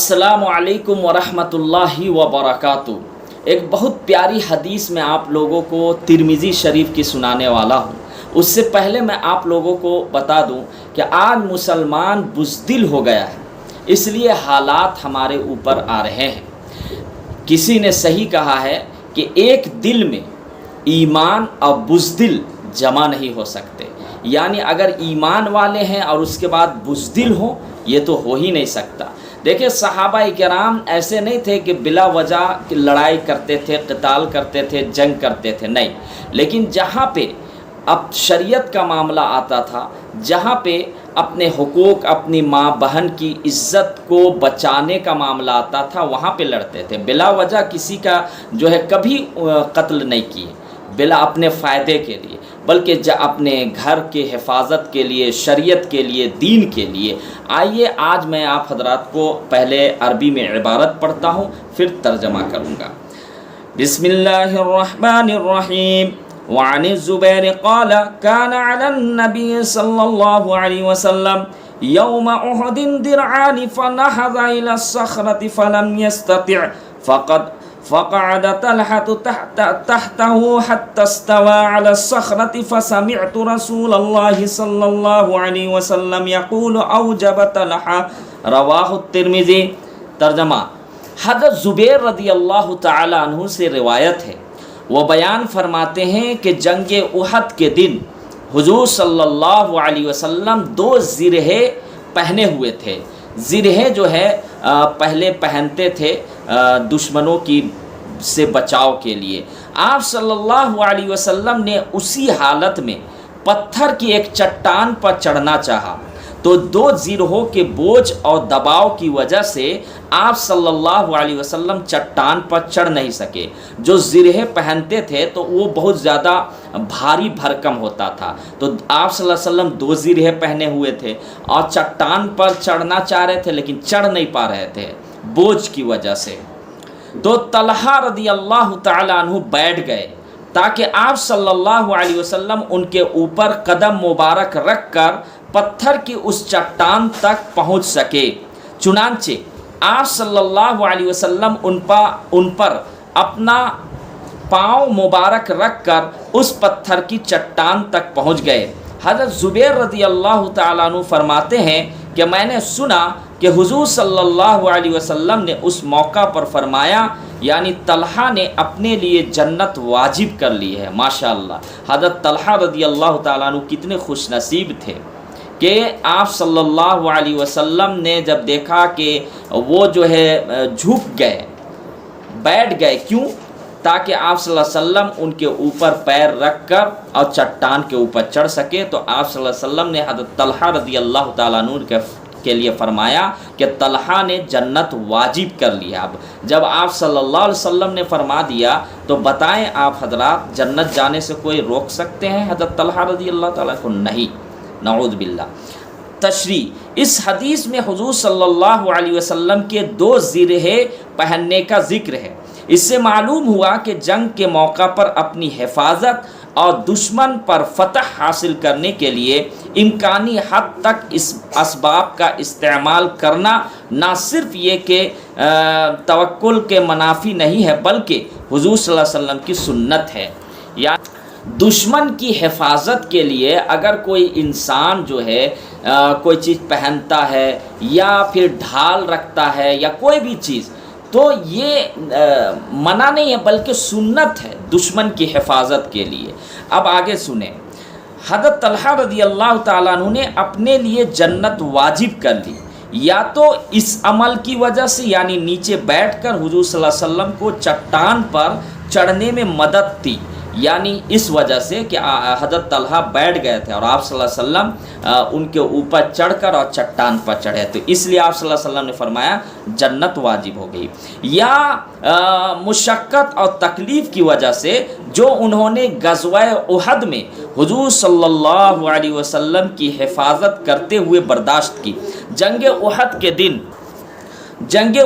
السلام علیکم ورحمۃ اللہ وبرکاتہ۔ ایک بہت پیاری حدیث میں آپ لوگوں کو ترمذی شریف کی سنانے والا ہوں۔ اس سے پہلے میں آپ لوگوں کو بتا دوں کہ آج مسلمان بزدل ہو گیا ہے، اس لیے حالات ہمارے اوپر آ رہے ہیں۔ کسی نے صحیح کہا ہے کہ ایک دل میں ایمان اور بزدل جمع نہیں ہو سکتے، یعنی اگر ایمان والے ہیں اور اس کے بعد بزدل ہوں، یہ تو ہو ہی نہیں سکتا۔ دیکھیں صحابہ کرام ایسے نہیں تھے کہ بلا وجہ لڑائی کرتے تھے، قتال کرتے تھے، جنگ کرتے تھے، نہیں، لیکن جہاں پہ اب شریعت کا معاملہ آتا تھا، جہاں پہ اپنے حقوق، اپنی ماں بہن کی عزت کو بچانے کا معاملہ آتا تھا، وہاں پہ لڑتے تھے۔ بلا وجہ کسی کا جو ہے کبھی قتل نہیں کیے، بلا اپنے فائدے کے لیے، بلکہ اپنے گھر کے حفاظت کے لیے، شریعت کے لیے، دین کے لیے۔ آئیے آج میں آپ حضرات کو پہلے عربی میں عبارت پڑھتا ہوں، پھر ترجمہ کروں گا۔ بسم اللہ الرحمن الرحیم۔ وعن الزبیر قال كان على النبي صلی اللہ علیہ وسلم يوم احد درعان فنهض الى الصخرة فلم يستطع فقعد طلحة تحته حتى استوى على الصخرة فسمعت رسول الله صلى الله عليه وسلم يقول أوجب طلحة رواہ الترمذی۔ ترجمہ: حضرت زبیر رضی اللہ تعالی عنہ سے روایت ہے، وہ بیان فرماتے ہیں کہ جنگ احد کے دن حضور صلی اللہ علیہ وسلم 2 زرہے پہنے ہوئے تھے۔ زرہے جو ہے پہلے پہنتے تھے دشمنوں کی سے بچاؤ کے لیے۔ آپ صلی اللہ علیہ وسلم نے اسی حالت میں پتھر کی ایک چٹان پر چڑھنا چاہا، تو 2 زرہوں کے بوجھ اور دباؤ کی وجہ سے آپ صلی اللہ علیہ وسلم چٹان پر چڑھ نہیں سکے۔ جو زرہے پہنتے تھے تو وہ بہت زیادہ بھاری بھرکم ہوتا تھا، تو آپ صلی اللہ علیہ وسلم 2 زرہے پہنے ہوئے تھے اور چٹان پر چڑھنا چاہ رہے تھے، لیکن چڑھ نہیں پا رہے تھے بوجھ کی وجہ سے۔ تو طلحہ رضی اللہ تعالی عنہ بیٹھ گئے تاکہ آپ صلی اللہ علیہ وسلم ان کے اوپر قدم مبارک رکھ کر پتھر کی اس چٹان تک پہنچ سکے۔ چنانچہ آپ صلی اللہ علیہ وسلم ان پر اپنا پاؤں مبارک رکھ کر اس پتھر کی چٹان تک پہنچ گئے۔ حضرت زبیر رضی اللہ تعالیٰ عنہ فرماتے ہیں کہ میں نے سنا کہ حضور صلی اللہ علیہ وسلم نے اس موقع پر فرمایا، یعنی طلحہ نے اپنے لیے جنت واجب کر لی ہے۔ ماشاءاللہ، حضرت طلحہ رضی اللہ تعالیٰ عنہ کتنے خوش نصیب تھے کہ آپ صلی اللہ علیہ وسلم نے جب دیکھا کہ وہ جو ہے جھک گئے، بیٹھ گئے، کیوں؟ تاکہ آپ صلی اللہ علیہ وسلم ان کے اوپر پیر رکھ کر اور چٹان کے اوپر چڑھ سکے، تو آپ صلی اللہ علیہ وسلم نے حضرت طلحہ رضی اللہ تعالیٰ عنہ کے لیے فرمایا کہ طلحہ نے جنت واجب کر لی ہے۔ اب جب آپ صلی اللہ علیہ وسلم نے فرما دیا تو بتائیں آپ حضرات، جنت جانے سے کوئی روک سکتے ہیں حضرت طلحہ رضی اللہ تعالیٰ کو؟ نہیں، نعوذ باللہ۔ تشریح: اس حدیث میں حضور صلی اللہ علیہ وسلم کے 2 زرہے پہننے کا ذکر ہے۔ اس سے معلوم ہوا کہ جنگ کے موقع پر اپنی حفاظت اور دشمن پر فتح حاصل کرنے کے لیے امکانی حد تک اس اسباب کا استعمال کرنا نہ صرف یہ کہ توکل کے منافی نہیں ہے، بلکہ حضور صلی اللہ علیہ وسلم کی سنت ہے۔ یعنی دشمن کی حفاظت کے لیے اگر کوئی انسان جو ہے کوئی چیز پہنتا ہے یا پھر ڈھال رکھتا ہے یا کوئی بھی چیز، تو یہ منع نہیں ہے بلکہ سنت ہے دشمن کی حفاظت کے لیے۔ اب آگے سنیں، حضرت طلحہ رضی اللہ تعالیٰ عنہ نے اپنے لیے جنت واجب کر لی، یا تو اس عمل کی وجہ سے، یعنی نیچے بیٹھ کر حضور صلی اللہ علیہ وسلم کو چٹان پر چڑھنے میں مدد تھی، یعنی اس وجہ سے کہ حضرت طلحہ بیٹھ گئے تھے اور آپ صلی اللہ علیہ وسلم ان کے اوپر چڑھ کر اور چٹان پر چڑھے، تو اس لیے آپ صلی اللہ علیہ وسلم نے فرمایا جنت واجب ہو گئی۔ یا مشقت اور تکلیف کی وجہ سے جو انہوں نے غزوہ احد میں حضور صلی اللہ علیہ وسلم کی حفاظت کرتے ہوئے برداشت کی۔ جنگ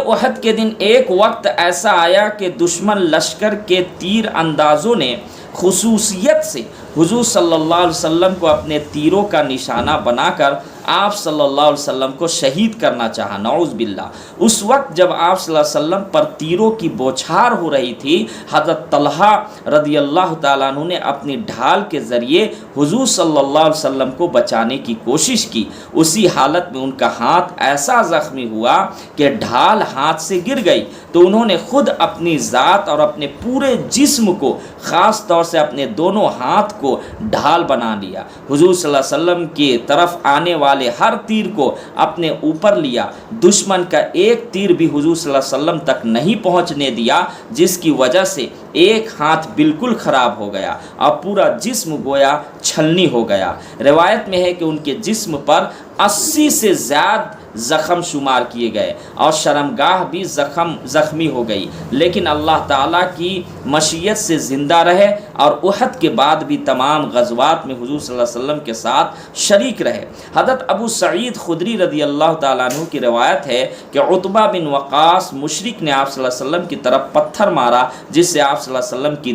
احد کے دن ایک وقت ایسا آیا کہ دشمن لشکر کے تیر اندازوں نے خصوصیت سے حضور صلی اللہ علیہ وسلم کو اپنے تیروں کا نشانہ بنا کر آپ صلی اللہ علیہ وسلم کو شہید کرنا چاہا، نعوذ باللہ۔ اس وقت جب آپ صلی اللہ علیہ وسلم پر تیروں کی بوچھار ہو رہی تھی، حضرت طلحہ رضی اللہ تعالیٰ عنہ نے اپنی ڈھال کے ذریعے حضور صلی اللہ علیہ وسلم کو بچانے کی کوشش کی۔ اسی حالت میں ان کا ہاتھ ایسا زخمی ہوا کہ ڈھال ہاتھ سے گر گئی، تو انہوں نے خود اپنی ذات اور اپنے پورے جسم کو، خاص طور سے اپنے دونوں ہاتھ کو ڈھال بنا لیا۔ حضور صلی اللہ علیہ وسلم کی طرف آنے والے ہر تیر کو اپنے اوپر لیا، دشمن کا ایک تیر بھی حضور صلی اللہ علیہ وسلم تک نہیں پہنچنے دیا، جس کی وجہ سے ایک ہاتھ بالکل خراب ہو گیا اور پورا جسم گویا چھلنی ہو گیا۔ روایت میں ہے کہ ان کے جسم پر 80 سے زیادہ زخم شمار کیے گئے اور شرمگاہ بھی زخمی ہو گئی، لیکن اللہ تعالیٰ کی مشیت سے زندہ رہے اور احد کے بعد بھی تمام غزوات میں حضور صلی اللہ علیہ وسلم کے ساتھ شریک رہے۔ حضرت ابو سعید خدری رضی اللہ تعالیٰ عنہ کی روایت ہے کہ عتبہ بن وقاص مشرک نے آپ صلی اللہ علیہ وسلم کی طرف پتھر مارا، جس سے آپ صلی اللہ علیہ وسلم کی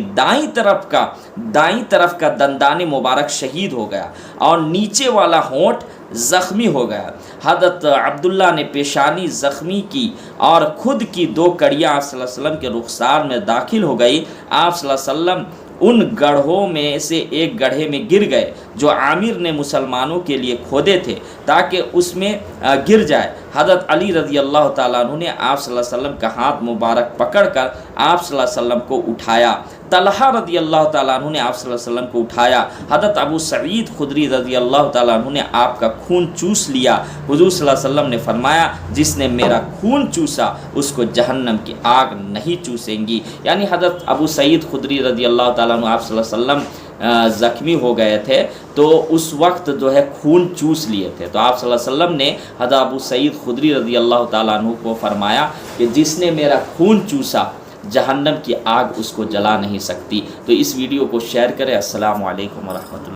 دائیں طرف کا دندان مبارک شہید ہو گیا اور نیچے والا ہونٹ زخمی ہو گیا۔ حضرت عبداللہ نے پیشانی زخمی کی اور خود کی 2 کڑیاں آپ صلی اللہ علیہ وسلم کے رخسار میں داخل ہو گئی۔ آپ صلی اللہ علیہ وسلم ان گڑھوں میں سے ایک گڑھے میں گر گئے جو عامر نے مسلمانوں کے لیے کھودے تھے تاکہ اس میں گر جائے۔ حضرت علی رضی اللہ تعالیٰ عنہ نے آپ صلی اللہ علیہ وسلم کا ہاتھ مبارک پکڑ کر آپ صلی اللہ علیہ وسلم کو اٹھایا۔ طلحہ رضی اللہ تعالیٰ عنہ نے آپ صلی اللہ علیہ وسلم کو اٹھایا۔ حضرت ابو سعید خدری رضی اللہ تعالیٰ عنہ نے آپ کا خون چوس لیا۔ حضور صلی اللہ علیہ وسلم نے فرمایا، جس نے میرا خون چوسا اس کو جہنم کی آگ نہیں چوسیں گی۔ یعنی حضرت ابو سعید خدری رضی اللہ تعالیٰ عنہ آپ صلی اللہ علیہ وسلم زخمی ہو گئے تھے تو اس وقت جو ہے خون چوس لیے تھے، تو آپ صلی اللہ علیہ وسلم نے حضرت ابو سعید خدری رضی اللہ تعالیٰ عنہ کو فرمایا کہ جس نے میرا خون چوسا جہنم کی آگ اس کو جلا نہیں سکتی۔ تو اس ویڈیو کو شیئر کریں۔ السلام علیکم ورحمۃ اللہ۔